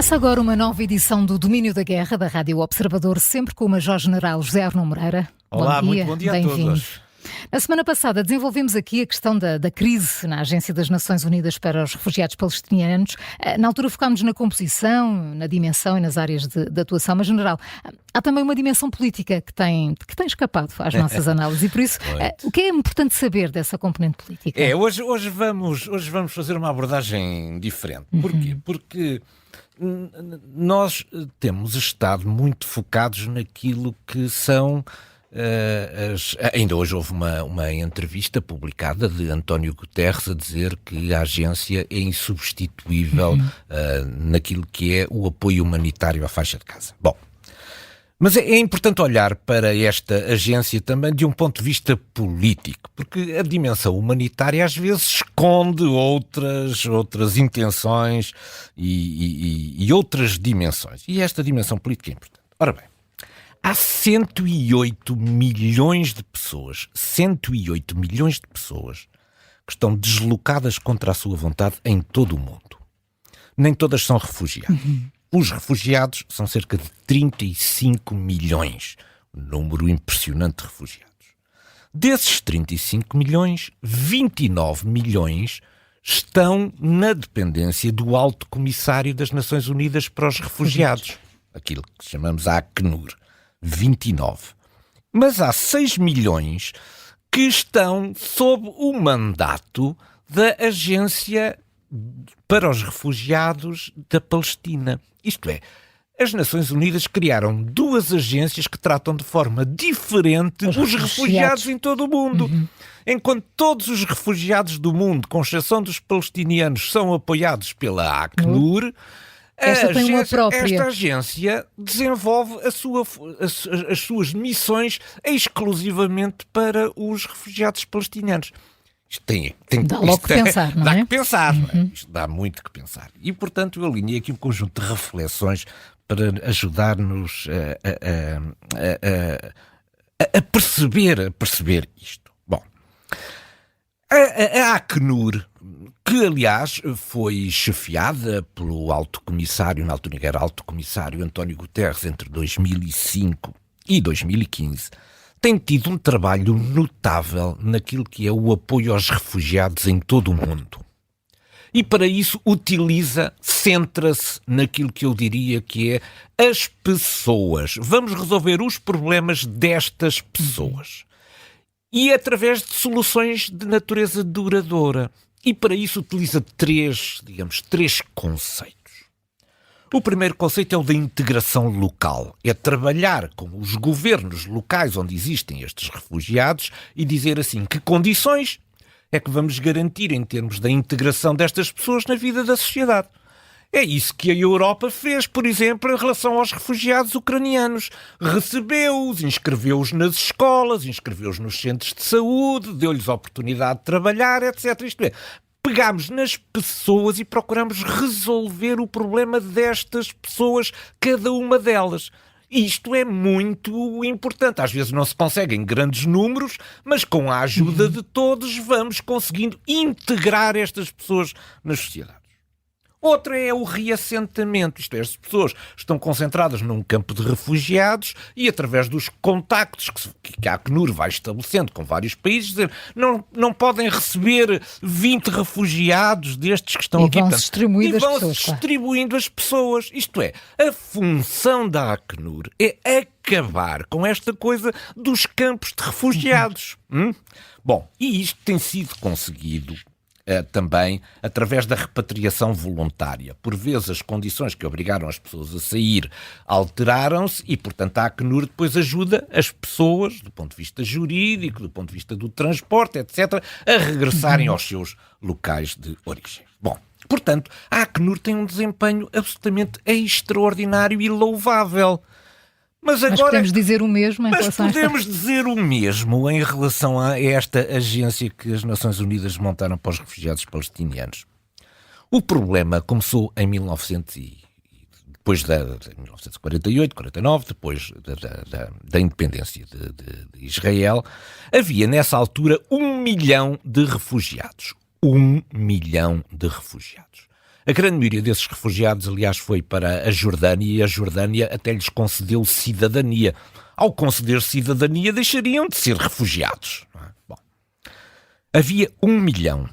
Começa agora uma nova edição do Domínio da Guerra da Rádio Observador, sempre com o Major-General José Arno Moreira. Olá, bom dia, muito bom dia a bem-vindo. todos. Na semana passada desenvolvemos aqui a questão da crise na Agência das Nações Unidas para os Refugiados Palestinianos. Na altura focámos na composição, na dimensão e nas áreas de atuação, mas, General, há também uma dimensão política que tem escapado às nossas análises e, por isso, o que é importante saber dessa componente política? Hoje vamos fazer uma abordagem diferente. Porquê? Porque nós temos estado muito focados naquilo que são... ainda hoje houve uma entrevista publicada de António Guterres a dizer que a agência é insubstituível naquilo que é o apoio humanitário à faixa de Gaza. Bom, mas é importante olhar para esta agência também de um ponto de vista político, porque a dimensão humanitária às vezes esconde outras intenções e outras dimensões. E esta dimensão política é importante. Ora bem, há 108 milhões de pessoas que estão deslocadas contra a sua vontade em todo o mundo. Nem todas são refugiados. Os refugiados são cerca de 35 milhões, um número impressionante de refugiados. Desses 35 milhões, 29 milhões estão na dependência do Alto Comissário das Nações Unidas para os Refugiados, aquilo que chamamos a Acnur. 29. Mas há 6 milhões que estão sob o mandato da Agência para os Refugiados da Palestina. Isto é, as Nações Unidas criaram duas agências que tratam de forma diferente os refugiados em todo o mundo. Enquanto todos os refugiados do mundo, com exceção dos palestinianos, são apoiados pela Acnur, esta agência desenvolve as suas missões exclusivamente para os refugiados palestinianos. Isto dá logo que pensar, não é? Dá que pensar, não é? Isto dá muito que pensar. E, portanto, eu alinhei aqui um conjunto de reflexões para ajudar-nos a perceber isto. Bom, a Acnur, que aliás foi chefiada pelo Alto Comissário, na altura era Alto Comissário António Guterres, entre 2005 e 2015, tem tido um trabalho notável naquilo que é o apoio aos refugiados em todo o mundo. E para isso centra-se naquilo que eu diria que é as pessoas. Vamos resolver os problemas destas pessoas. E através de soluções de natureza duradoura. E para isso utiliza três conceitos. O primeiro conceito é o da integração local. É trabalhar com os governos locais onde existem estes refugiados e dizer assim, que condições é que vamos garantir em termos da integração destas pessoas na vida da sociedade. É isso que a Europa fez, por exemplo, em relação aos refugiados ucranianos. Recebeu-os, inscreveu-os nas escolas, inscreveu-os nos centros de saúde, deu-lhes a oportunidade de trabalhar, etc. Isto é, pegámos nas pessoas e procuramos resolver o problema destas pessoas, cada uma delas. Isto é muito importante. Às vezes não se consegue em grandes números, mas com a ajuda de todos vamos conseguindo integrar estas pessoas nas sociedades. Outra é o reassentamento, isto é, as pessoas estão concentradas num campo de refugiados e através dos contactos que a Acnur vai estabelecendo com vários países, dizer, não podem receber 20 refugiados destes que estão aqui. Vão-se distribuindo as pessoas. Isto é, a função da Acnur é acabar com esta coisa dos campos de refugiados. Bom, e isto tem sido conseguido também através da repatriação voluntária. Por vezes as condições que obrigaram as pessoas a sair alteraram-se e, portanto, a Acnur depois ajuda as pessoas, do ponto de vista jurídico, do ponto de vista do transporte, etc., a regressarem aos seus locais de origem. Bom, portanto, a Acnur tem um desempenho absolutamente extraordinário e louvável. Mas podemos dizer o mesmo em relação podemos dizer o mesmo em relação a esta agência que as Nações Unidas montaram para os refugiados palestinianos. O problema começou em 1948, 49, depois da independência de Israel. Havia nessa altura 1 milhão de refugiados. 1 milhão de refugiados. A grande maioria desses refugiados, aliás, foi para a Jordânia e a Jordânia até lhes concedeu cidadania. Ao conceder cidadania, deixariam de ser refugiados. Bom, havia 1 milhão.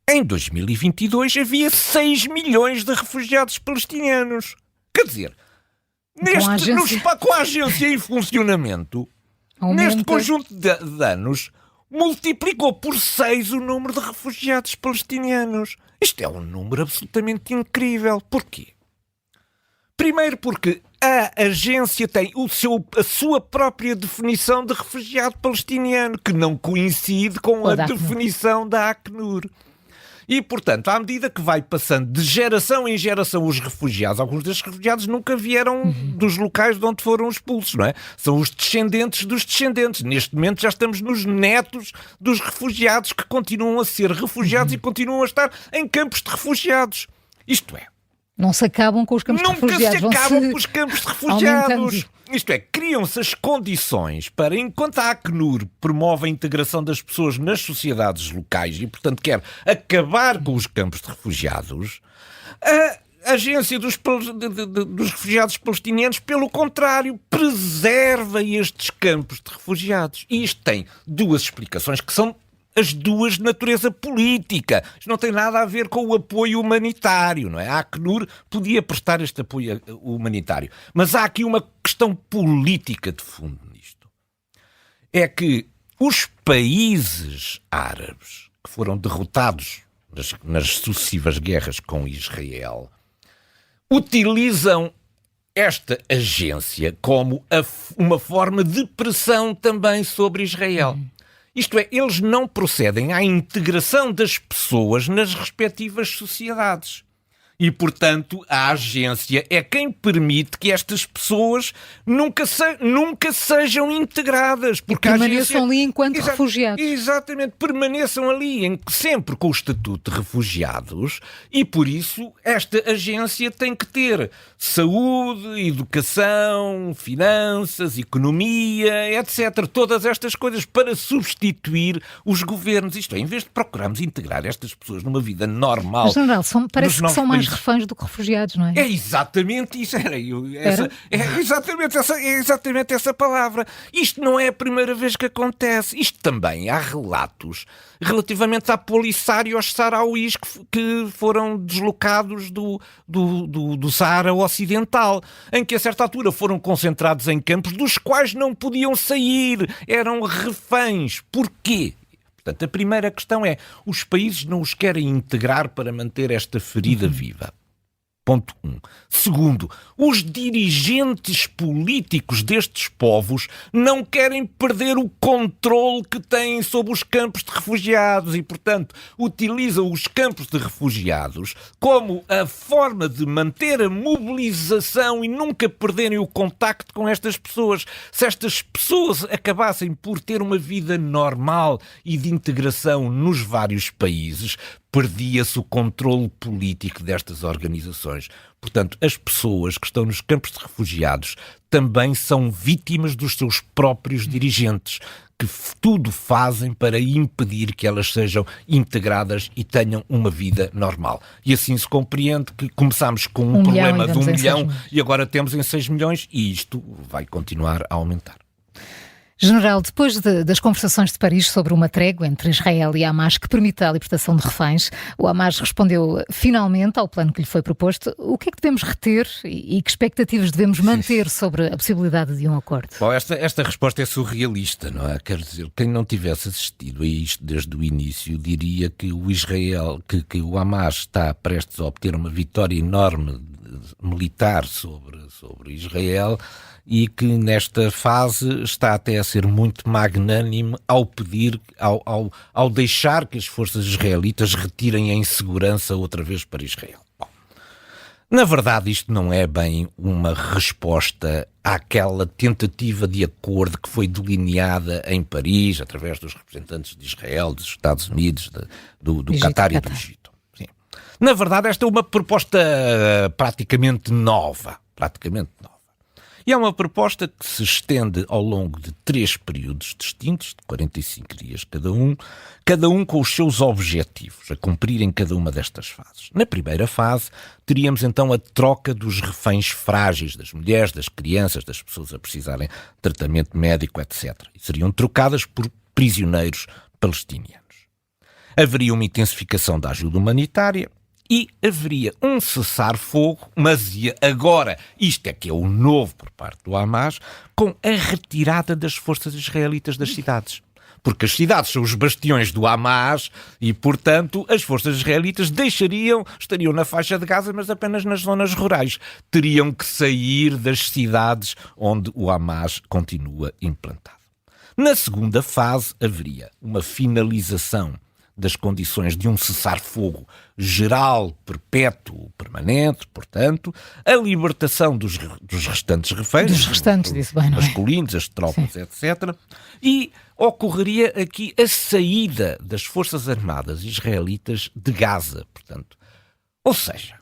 Em 2022 havia 6 milhões de refugiados palestinianos. Quer dizer, com a agência em funcionamento, neste conjunto de anos, multiplicou por 6 o número de refugiados palestinianos. Isto é um número absolutamente incrível. Porquê? Primeiro porque a agência tem a sua própria definição de refugiado palestiniano, que não coincide com a definição da Acnur. E, portanto, à medida que vai passando de geração em geração os refugiados, alguns destes refugiados nunca vieram dos locais de onde foram expulsos, não é? São os descendentes dos descendentes. Neste momento já estamos nos netos dos refugiados que continuam a ser refugiados e continuam a estar em campos de refugiados. Isto é, não se acabam com os campos de refugiados. Nunca se acabam com os campos de refugiados. Isto é, criam-se as condições para, enquanto a Acnur promove a integração das pessoas nas sociedades locais e, portanto, quer acabar com os campos de refugiados, a agência dos refugiados palestinianos, pelo contrário, preserva estes campos de refugiados. E isto tem 2 explicações que são as 2 de natureza política. Isto não tem nada a ver com o apoio humanitário, não é? A Acnur podia prestar este apoio humanitário. Mas há aqui uma questão política de fundo nisto. É que os países árabes que foram derrotados nas sucessivas guerras com Israel utilizam esta agência como uma forma de pressão também sobre Israel. Isto é, eles não procedem à integração das pessoas nas respectivas sociedades. E, portanto, a agência é quem permite que estas pessoas nunca sejam integradas. Porque permaneçam ali enquanto refugiados. Exatamente, permaneçam ali sempre com o estatuto de refugiados e, por isso, esta agência tem que ter saúde, educação, finanças, economia, etc. Todas estas coisas para substituir os governos. Isto é, em vez de procurarmos integrar estas pessoas numa vida normal... Mas, General, parece que são mais reféns do que refugiados, não é? É exatamente isso. É exatamente essa palavra. Isto não é a primeira vez que acontece. Isto também há relatos relativamente a Polisários sarauís que foram deslocados do Saara Ocidental, em que a certa altura foram concentrados em campos dos quais não podiam sair. Eram reféns. Porquê? Portanto, a primeira questão é: os países não os querem integrar para manter esta ferida viva. Ponto 1. Segundo, os dirigentes políticos destes povos não querem perder o controle que têm sobre os campos de refugiados e, portanto, utilizam os campos de refugiados como a forma de manter a mobilização e nunca perderem o contacto com estas pessoas. Se estas pessoas acabassem por ter uma vida normal e de integração nos vários países, perdia-se o controle político destas organizações. Portanto, as pessoas que estão nos campos de refugiados também são vítimas dos seus próprios dirigentes, que tudo fazem para impedir que elas sejam integradas e tenham uma vida normal. E assim se compreende que começámos com um problema de 1 milhão e agora temos em 6 milhões e isto vai continuar a aumentar. General, depois das conversações de Paris sobre uma trégua entre Israel e Hamas que permita a libertação de reféns, o Hamas respondeu finalmente ao plano que lhe foi proposto. O que é que devemos reter e que expectativas devemos manter sobre a possibilidade de um acordo? Bom, esta resposta é surrealista, não é? Quer dizer, quem não tivesse assistido a isto desde o início diria que que o Hamas está prestes a obter uma vitória enorme militar sobre Israel e que nesta fase está até a ser muito magnânime ao pedir, ao deixar que as forças israelitas retirem em segurança outra vez para Israel. Bom, na verdade isto não é bem uma resposta àquela tentativa de acordo que foi delineada em Paris através dos representantes de Israel, dos Estados Unidos, do Qatar e do Egito. Sim. Na verdade esta é uma proposta praticamente nova. E é uma proposta que se estende ao longo de 3 períodos distintos, de 45 dias cada um com os seus objetivos a cumprir em cada uma destas fases. Na primeira fase, teríamos então a troca dos reféns frágeis, das mulheres, das crianças, das pessoas a precisarem de tratamento médico, etc. E seriam trocadas por prisioneiros palestinianos. Haveria uma intensificação da ajuda humanitária e haveria um cessar-fogo, mas agora, isto é que é o novo por parte do Hamas, com a retirada das forças israelitas das cidades. Porque as cidades são os bastiões do Hamas e, portanto, as forças israelitas estariam na faixa de Gaza, mas apenas nas zonas rurais. Teriam que sair das cidades onde o Hamas continua implantado. Na segunda fase, haveria uma finalização das condições de um cessar-fogo geral, perpétuo, permanente, portanto, a libertação dos restantes reféns, dos restantes, disse bem, não é? masculinos, as tropas, etc. E ocorreria aqui a saída das Forças Armadas israelitas de Gaza, portanto. Ou seja,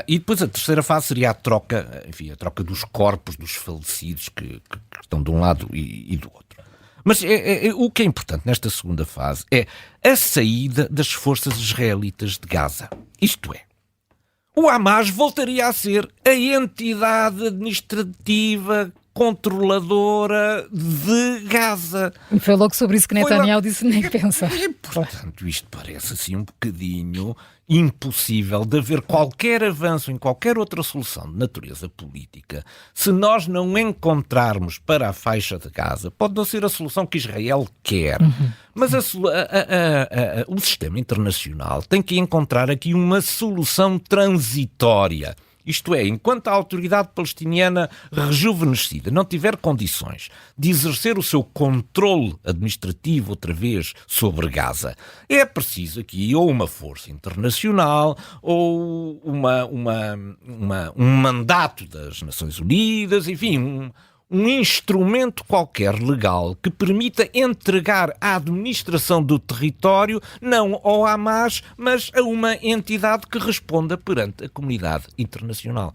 e depois a terceira fase seria a troca dos corpos dos falecidos que estão de um lado e do outro. Mas o que é importante nesta segunda fase é a saída das forças israelitas de Gaza. Isto é, o Hamas voltaria a ser a entidade administrativa controladora de Gaza. E foi logo sobre isso que Netanyahu disse nem pensar. Portanto, isto parece assim um bocadinho impossível de haver qualquer avanço em qualquer outra solução de natureza política se nós não encontrarmos para a faixa de Gaza. Pode não ser a solução que Israel quer, mas o sistema internacional tem que encontrar aqui uma solução transitória. Isto é, enquanto a autoridade palestiniana rejuvenescida não tiver condições de exercer o seu controle administrativo outra vez sobre Gaza, é preciso aqui ou uma força internacional ou um mandato das Nações Unidas, enfim, um instrumento qualquer legal que permita entregar a administração do território não ao Hamas, mas a uma entidade que responda perante a comunidade internacional.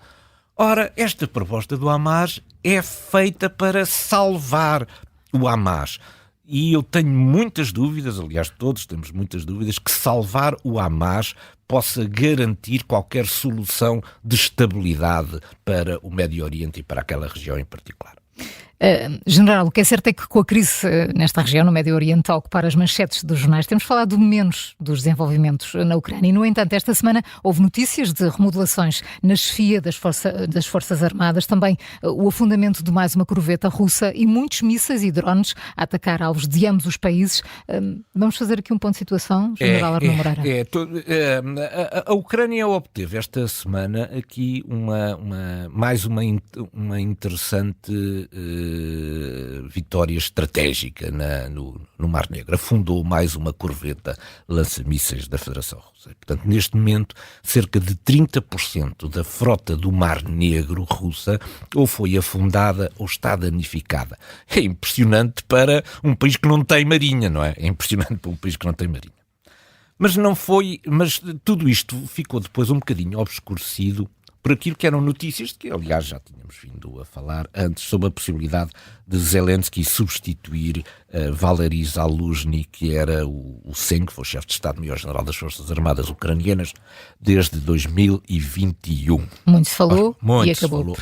Ora, esta proposta do Hamas é feita para salvar o Hamas. E eu tenho muitas dúvidas, aliás, todos temos muitas dúvidas, que salvar o Hamas possa garantir qualquer solução de estabilidade para o Médio Oriente e para aquela região em particular. General, o que é certo é que com a crise nesta região, no Médio Oriente, a ocupar as manchetes dos jornais, temos falado menos dos desenvolvimentos na Ucrânia. E, no entanto, esta semana houve notícias de remodelações na chefia das Forças Armadas, também o afundamento de mais uma corveta russa e muitos mísseis e drones a atacar alvos de ambos os países. Vamos fazer aqui um ponto de situação, General Arnaud Moreira? A Ucrânia obteve esta semana aqui mais uma interessante vitória estratégica no Mar Negro. Afundou mais uma corveta lança-mísseis da Federação Russa. Portanto, neste momento, cerca de 30% da frota do Mar Negro russa ou foi afundada ou está danificada. É impressionante para um país que não tem marinha, não é? É impressionante para um país que não tem marinha. Mas tudo isto ficou depois um bocadinho obscurecido por aquilo que eram notícias, que aliás já tínhamos vindo a falar antes, sobre a possibilidade de Zelensky substituir Valery Zaluzhny, que era o SEN, que foi o chefe de Estado-Maior-General das Forças Armadas Ucranianas, desde 2021. Muito se falou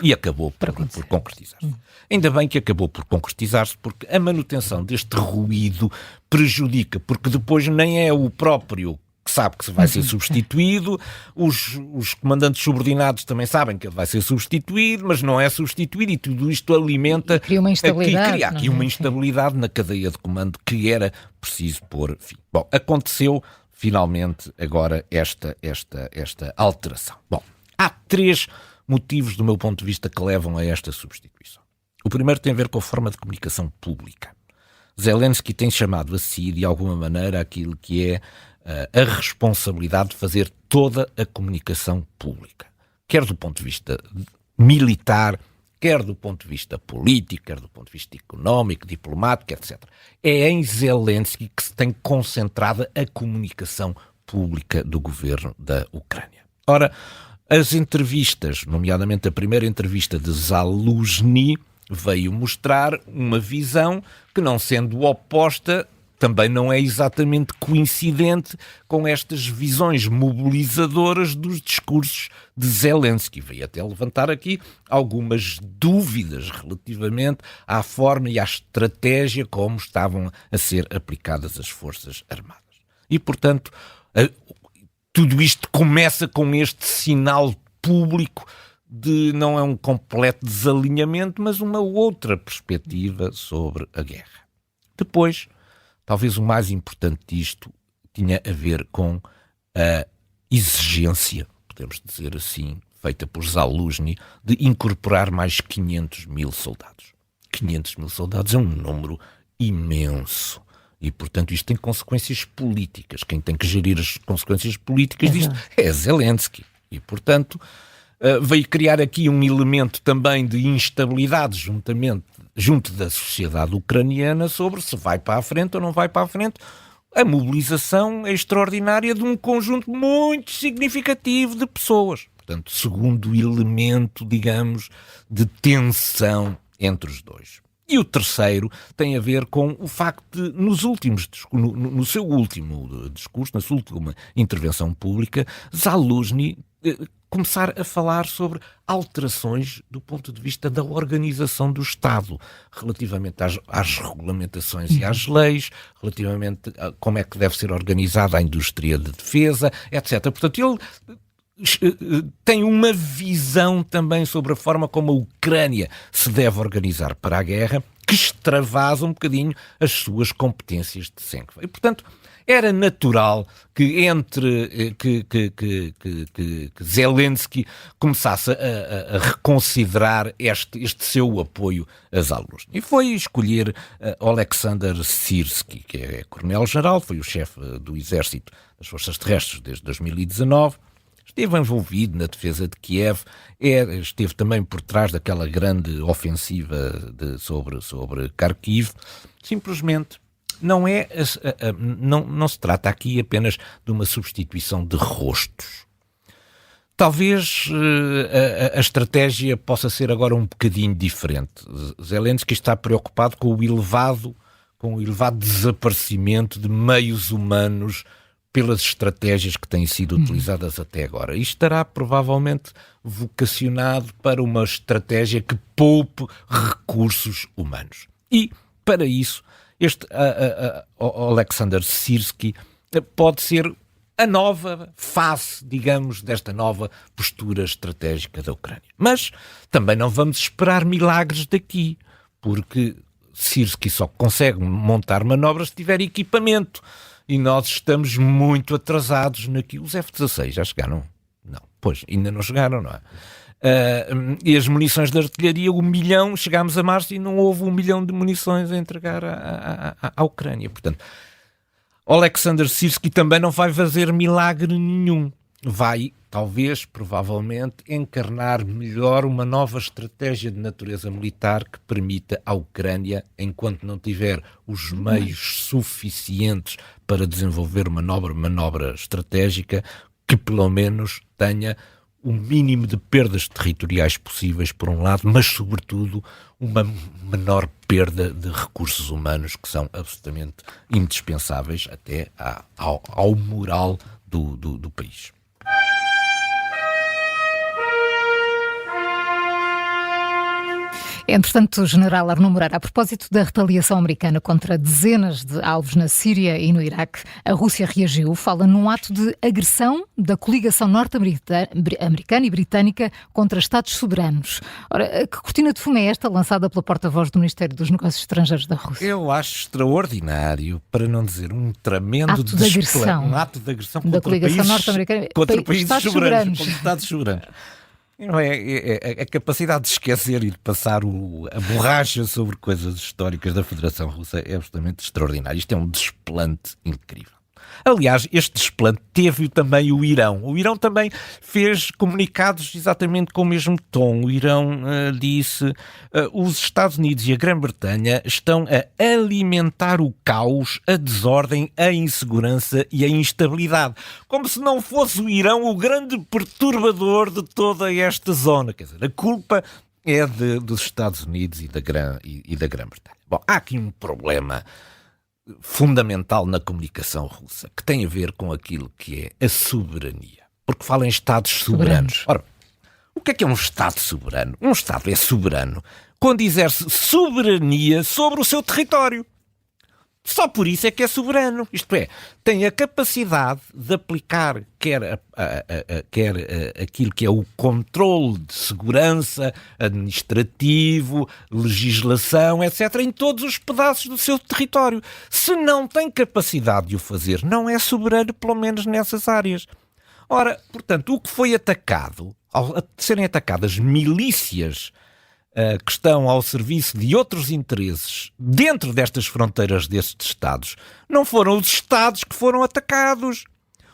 e acabou por concretizar-se. Ainda bem que acabou por concretizar-se, porque a manutenção deste ruído prejudica, porque depois nem é o próprio que sabe que vai ser substituído, os comandantes subordinados também sabem que ele vai ser substituído, mas não é substituído e tudo isto alimenta... Cria uma instabilidade. Cria aqui uma instabilidade na cadeia de comando que era preciso pôr fim. Bom, aconteceu finalmente agora esta alteração. Bom, há 3 motivos do meu ponto de vista que levam a esta substituição. O primeiro tem a ver com a forma de comunicação pública. Zelensky tem chamado a si, de alguma maneira, aquilo que é a responsabilidade de fazer toda a comunicação pública, quer do ponto de vista militar, quer do ponto de vista político, quer do ponto de vista económico, diplomático, etc. É em Zelensky que se tem concentrada a comunicação pública do governo da Ucrânia. Ora, As entrevistas, nomeadamente a primeira entrevista de Zaluzny, veio mostrar uma visão que, não sendo oposta, também não é exatamente coincidente com estas visões mobilizadoras dos discursos de Zelensky. Veio até levantar aqui algumas dúvidas relativamente à forma e à estratégia como estavam a ser aplicadas as Forças Armadas. E, portanto, tudo isto começa com este sinal público de não é um completo desalinhamento, mas uma outra perspectiva sobre a guerra. Depois, talvez o mais importante disto tinha a ver com a exigência, podemos dizer assim, feita por Zaluzny, de incorporar mais 500 mil soldados. 500 mil soldados é um número imenso. E, portanto, isto tem consequências políticas. Quem tem que gerir as consequências políticas disto é Zelensky. E, portanto, veio criar aqui um elemento também de instabilidade junto da sociedade ucraniana sobre se vai para a frente ou não vai para a frente. A mobilização extraordinária de um conjunto muito significativo de pessoas. Portanto, segundo elemento, digamos, de tensão entre os dois. E o terceiro tem a ver com o facto de, no seu último discurso, na sua última intervenção pública, Zaluzny começar a falar sobre alterações do ponto de vista da organização do Estado, relativamente às regulamentações e às leis, relativamente a como é que deve ser organizada a indústria de defesa, etc. Portanto, ele tem uma visão também sobre a forma como a Ucrânia se deve organizar para a guerra, que extravasa um bocadinho as suas competências de sempre. E, portanto, era natural que que Zelensky começasse a reconsiderar este seu apoio a Zaluzny. E foi escolher Oleksandr Syrskyi, que é coronel-general, foi o chefe do exército das forças terrestres desde 2019, esteve envolvido na defesa de Kiev, esteve também por trás daquela grande ofensiva sobre Kharkiv. Simplesmente não se trata aqui apenas de uma substituição de rostos. Talvez a estratégia possa ser agora um bocadinho diferente. Zelensky está preocupado com o elevado desaparecimento de meios humanos pelas estratégias que têm sido utilizadas até agora. Isto estará provavelmente vocacionado para uma estratégia que poupe recursos humanos. E, para isso, este Oleksandr Syrskyi pode ser a nova face, digamos, desta nova postura estratégica da Ucrânia. Mas também não vamos esperar milagres daqui, porque Syrskyi só consegue montar manobras se tiver equipamento. E nós estamos muito atrasados naquilo. Os F-16 já chegaram? Não. Pois, ainda não chegaram, não é? E as munições de artilharia, 1 milhão, chegámos a março e não houve 1 milhão de munições a entregar à Ucrânia. Portanto, Oleksandr Syrskyi também não vai fazer milagre nenhum. Vai, talvez, provavelmente, encarnar melhor uma nova estratégia de natureza militar que permita à Ucrânia, enquanto não tiver os meios suficientes para desenvolver uma manobra estratégica, que pelo menos tenha o mínimo de perdas territoriais possíveis, por um lado, mas, sobretudo, uma menor perda de recursos humanos que são absolutamente indispensáveis até ao moral do país. Entretanto, o general Arnaud Moreira, a propósito da retaliação americana contra dezenas de alvos na Síria e no Iraque, a Rússia reagiu, fala num ato de agressão da coligação norte-americana e britânica contra Estados soberanos. Ora, que cortina de fumo é esta lançada pela porta-voz do Ministério dos Negócios Estrangeiros da Rússia? Eu acho extraordinário, para não dizer um tremendo ato de agressão. Um ato de agressão da coligação norte-americana contra países Estados soberanos. Contra Estados soberanos. Não é a capacidade de esquecer e de passar a borracha sobre coisas históricas da Federação Russa é absolutamente extraordinária. Isto é um desplante incrível. Aliás, este desplante teve também o Irão. O Irão também fez comunicados exatamente com o mesmo tom. O Irão disse os Estados Unidos e a Grã-Bretanha estão a alimentar o caos, a desordem, a insegurança e a instabilidade. Como se não fosse o Irão o grande perturbador de toda esta zona. Quer dizer, a culpa é dos Estados Unidos e da Grã-Bretanha. Bom, há aqui um problema fundamental na comunicação russa, que tem a ver com aquilo que é a soberania. Porque fala em Estados soberanos. Ora, o que é um Estado soberano? Um Estado é soberano quando exerce soberania sobre o seu território. Só por isso é que é soberano. Isto é, tem a capacidade de aplicar quer aquilo que é o controle de segurança, administrativo, legislação, etc., em todos os pedaços do seu território. Se não tem capacidade de o fazer, não é soberano, pelo menos nessas áreas. Ora, portanto, o que foi atacado, ao serem atacadas milícias que estão ao serviço de outros interesses dentro destas fronteiras destes Estados, não foram os Estados que foram atacados.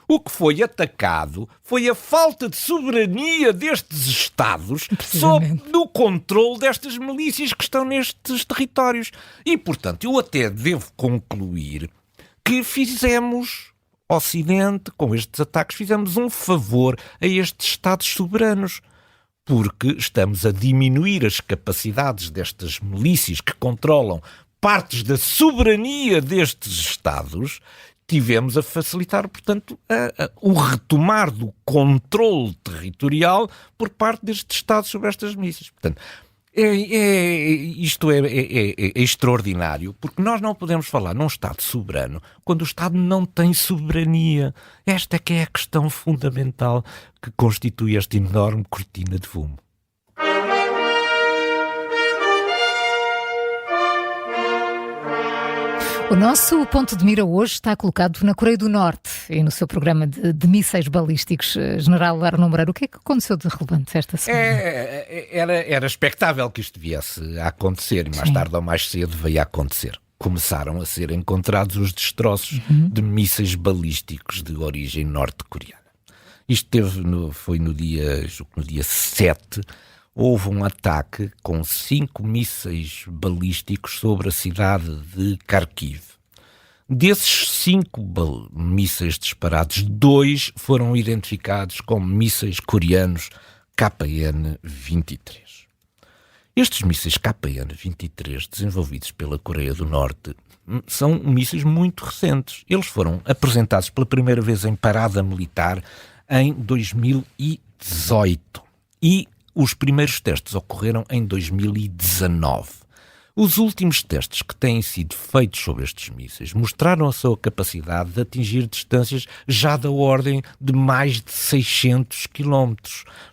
O que foi atacado foi a falta de soberania destes Estados no controle destas milícias que estão nestes territórios. E, portanto, eu até devo concluir que Ocidente, com estes ataques, fizemos um favor a estes Estados soberanos, porque estamos a diminuir as capacidades destas milícias que controlam partes da soberania destes Estados. Tivemos a facilitar, portanto, o retomar do controle territorial por parte destes Estados sobre estas milícias. Portanto, isto é extraordinário, porque nós não podemos falar num Estado soberano quando o Estado não tem soberania. Esta é que é a questão fundamental que constitui esta enorme cortina de fumo. O nosso ponto de mira hoje está colocado na Coreia do Norte e no seu programa de mísseis balísticos. General Arno Moreira, o que é que aconteceu de relevante esta semana? Era expectável que isto viesse a acontecer e mais tarde ou mais cedo veio a acontecer. Começaram a ser encontrados os destroços de mísseis balísticos de origem norte-coreana. Isto foi no dia 7, houve um ataque com 5 mísseis balísticos sobre a cidade de Kharkiv. Desses 5 mísseis disparados, 2 foram identificados como mísseis coreanos KN-23. Estes mísseis KN-23, desenvolvidos pela Coreia do Norte, são mísseis muito recentes. Eles foram apresentados pela primeira vez em parada militar em 2018 e os primeiros testes ocorreram em 2019. Os últimos testes que têm sido feitos sobre estes mísseis mostraram a sua capacidade de atingir distâncias já da ordem de mais de 600 km.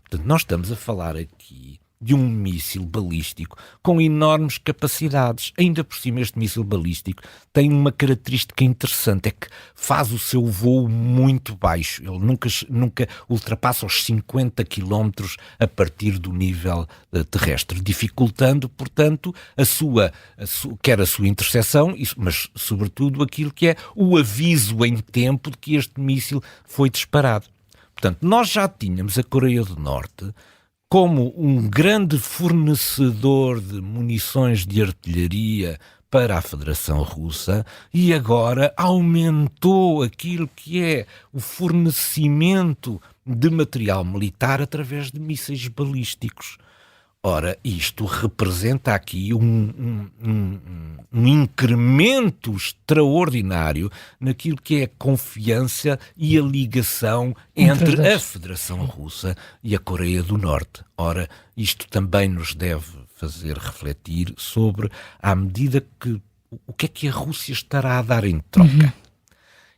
Portanto, nós estamos a falar aqui de um míssil balístico com enormes capacidades. Ainda por cima, este míssil balístico tem uma característica interessante, é que faz o seu voo muito baixo. Ele nunca ultrapassa os 50 km a partir do nível terrestre, dificultando, portanto, quer a sua interseção, mas sobretudo aquilo que é o aviso em tempo de que este míssil foi disparado. Portanto, nós já tínhamos a Coreia do Norte como um grande fornecedor de munições de artilharia para a Federação Russa e agora aumentou aquilo que é o fornecimento de material militar através de mísseis balísticos. Ora, isto representa aqui um incremento extraordinário naquilo que é a confiança e a ligação entre a Federação Russa e a Coreia do Norte. Ora, isto também nos deve fazer refletir sobre, à medida que, o que é que a Rússia estará a dar em troca.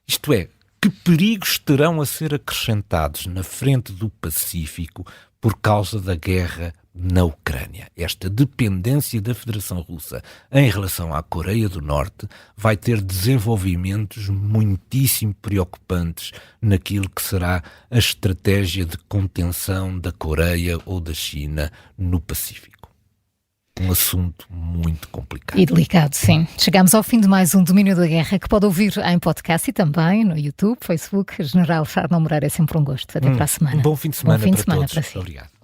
Isto é, que perigos terão a ser acrescentados na frente do Pacífico por causa da guerra na Ucrânia. Esta dependência da Federação Russa em relação à Coreia do Norte vai ter desenvolvimentos muitíssimo preocupantes naquilo que será a estratégia de contenção da Coreia ou da China no Pacífico. um assunto muito complicado. E delicado, sim. Chegamos ao fim de mais um Domínio da Guerra, que pode ouvir em podcast e também no YouTube, Facebook. General Fernão Moreira, é sempre um gosto. Até para a semana. Um bom fim de semana, bom fim de para semana todos. para si. Obrigado.